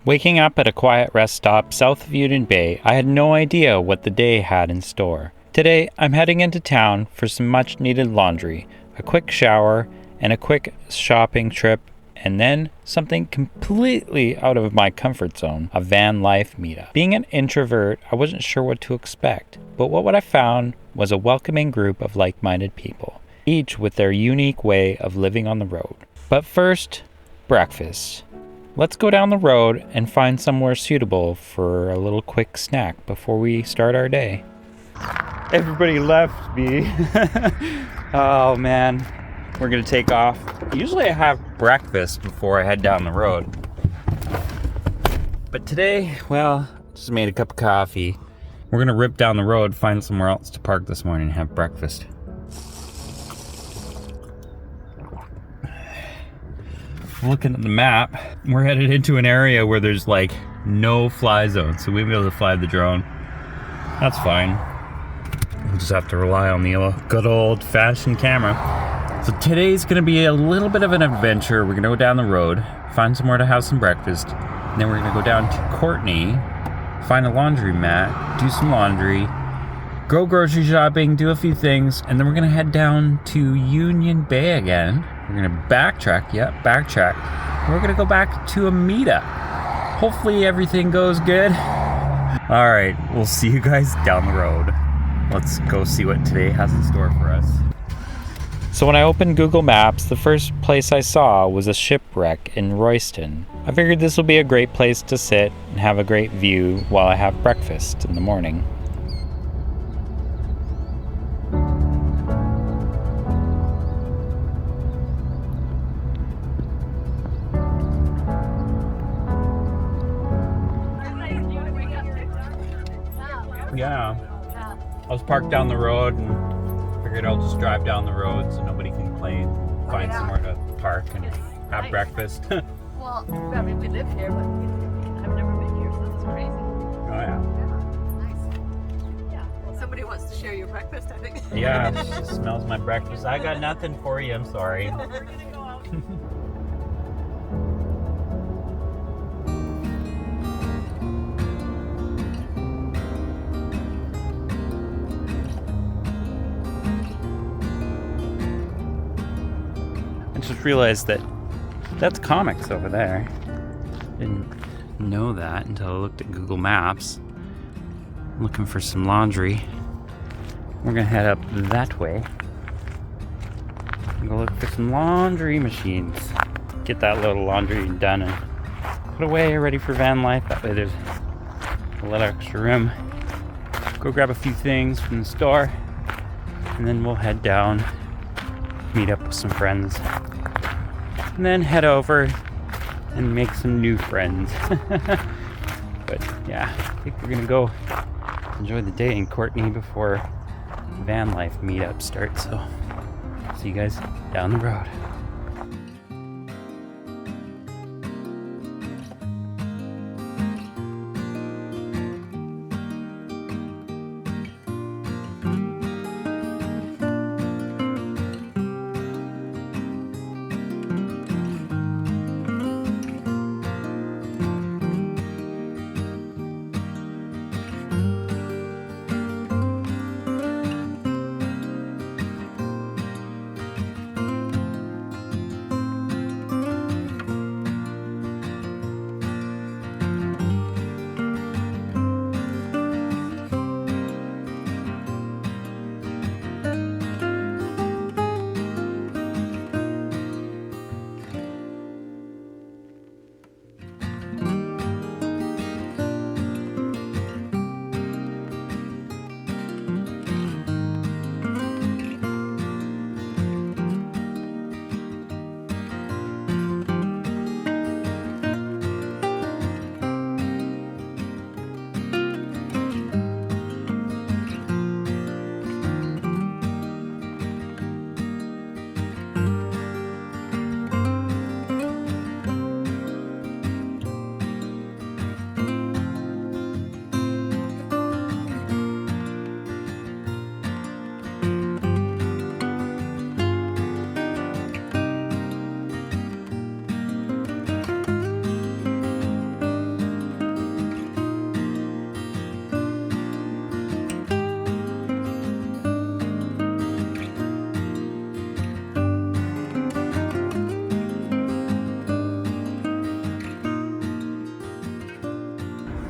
Waking up at a quiet rest stop south of Union Bay, I had no idea what the day had in store. Today, I'm heading into town for some much needed laundry, a quick shower, and a quick shopping trip, and then something completely out of my comfort zone, a Vanlife Meetup. Being an introvert, I wasn't sure what to expect, but what I found was a welcoming group of like-minded people, each with their unique way of living on the road. But first, breakfast. Let's go down the road and find somewhere suitable for a little quick snack before we start our day. Everybody left me. Oh man, we're gonna take off. Usually I have breakfast before I head down the road. But today, well, just made a cup of coffee. We're gonna rip down the road, find somewhere else to park this morning and have breakfast. Looking at the map, we're headed into an area where there's like no fly zone, so we'll be able to fly the drone. That's fine. We'll just have to rely on the good old-fashioned camera. So today's gonna be a little bit of an adventure. We're gonna go down the road, find somewhere to have some breakfast, and then we're gonna go down to Courtney, find a laundromat, do some laundry, go grocery shopping, do a few things, and then we're gonna head down to Union Bay again. We're gonna backtrack. We're gonna go back to a meetup. Hopefully everything goes good. All right, we'll see you guys down the road. Let's go see what today has in store for us. So when I opened Google Maps, the first place I saw was a shipwreck in Royston. I figured this will be a great place to sit and have a great view while I have breakfast in the morning. Yeah, I was parked down the road and figured I'll just drive down the road so nobody can complain. Find somewhere to park and have breakfast. Well, I mean, we live here, but I've never been here, so this is crazy. Oh yeah. Nice. Yeah. Somebody wants to share your breakfast, I think. Yeah, it just smells my breakfast. I got nothing for you, I'm sorry. We're gonna go out. I just realized that that's comics over there. Didn't know that until I looked at Google Maps. I'm looking for some laundry. We're gonna head up that way and go look for some laundry machines. Get that little laundry done and put away, ready for van life. That way there's a little extra room. Go grab a few things from the store and then we'll head down, meet up with some friends, and then head over and make some new friends. But yeah, I think we're gonna go enjoy the day in Courtney before Vanlife Meetup starts. So see you guys down the road.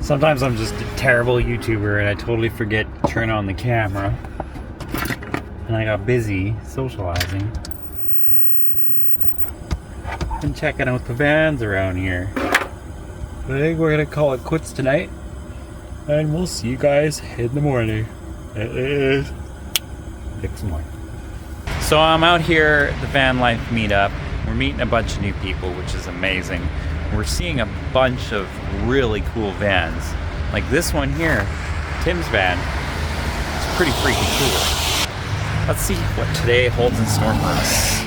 Sometimes I'm just a terrible YouTuber and I totally forget to turn on the camera. And I got busy socializing. And checking out the vans around here. But I think we're gonna call it quits tonight. And we'll see you guys in the morning. It is 6 morning. So I'm out here at the Vanlife Meetup. We're meeting a bunch of new people, which is amazing. We're seeing a bunch of really cool vans. Like this one here, Tim's van. It's pretty freaking cool. Let's see what today holds in store for us.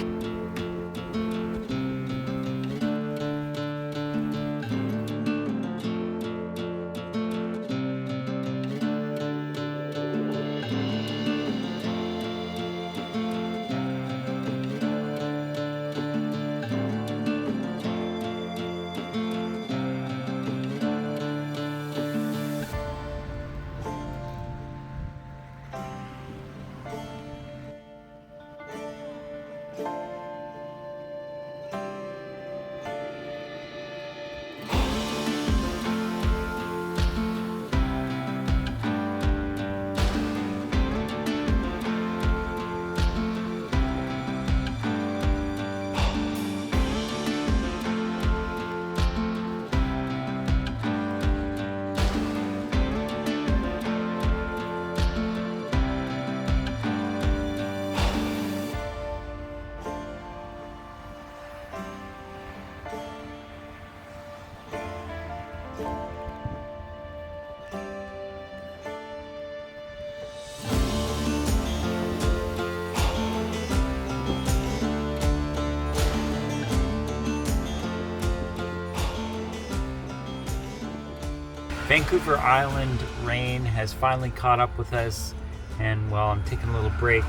Vancouver Island rain has finally caught up with us, and well, I'm taking a little break,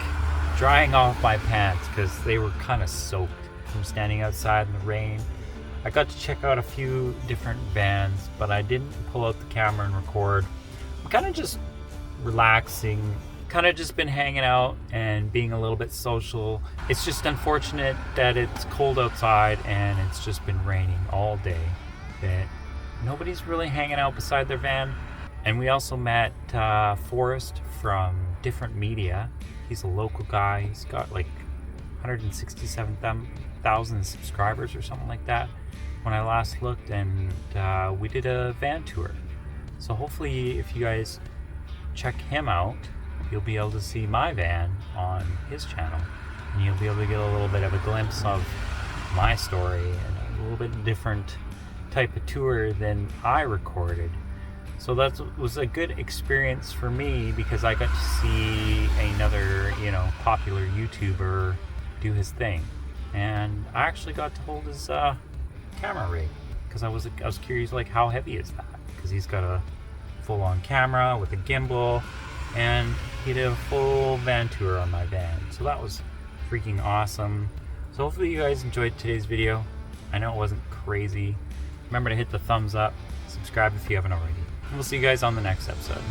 drying off my pants because they were kind of soaked from standing outside in the rain. I got to check out a few different vans, but I didn't pull out the camera and record. I'm kind of just relaxing, kind of just been hanging out and being a little bit social. It's just unfortunate that it's cold outside and it's just been raining all day, that nobody's really hanging out beside their van. And we also met Forrest from Different Media. He's a local guy. He's got like 167,000 subscribers or something like that when I last looked, and we did a van tour. So hopefully if you guys check him out, you'll be able to see my van on his channel, and you'll be able to get a little bit of a glimpse of my story and a little bit different type of tour than I recorded. So that was a good experience for me because I got to see another, popular YouTuber do his thing, and I actually got to hold his camera rig because I was curious, like, how heavy is that? Because he's got a full-on camera with a gimbal, and he did a full van tour on my van. So that was freaking awesome. So hopefully you guys enjoyed today's video. I know it wasn't crazy. Remember to hit the thumbs up, subscribe if you haven't already. And we'll see you guys on the next episode.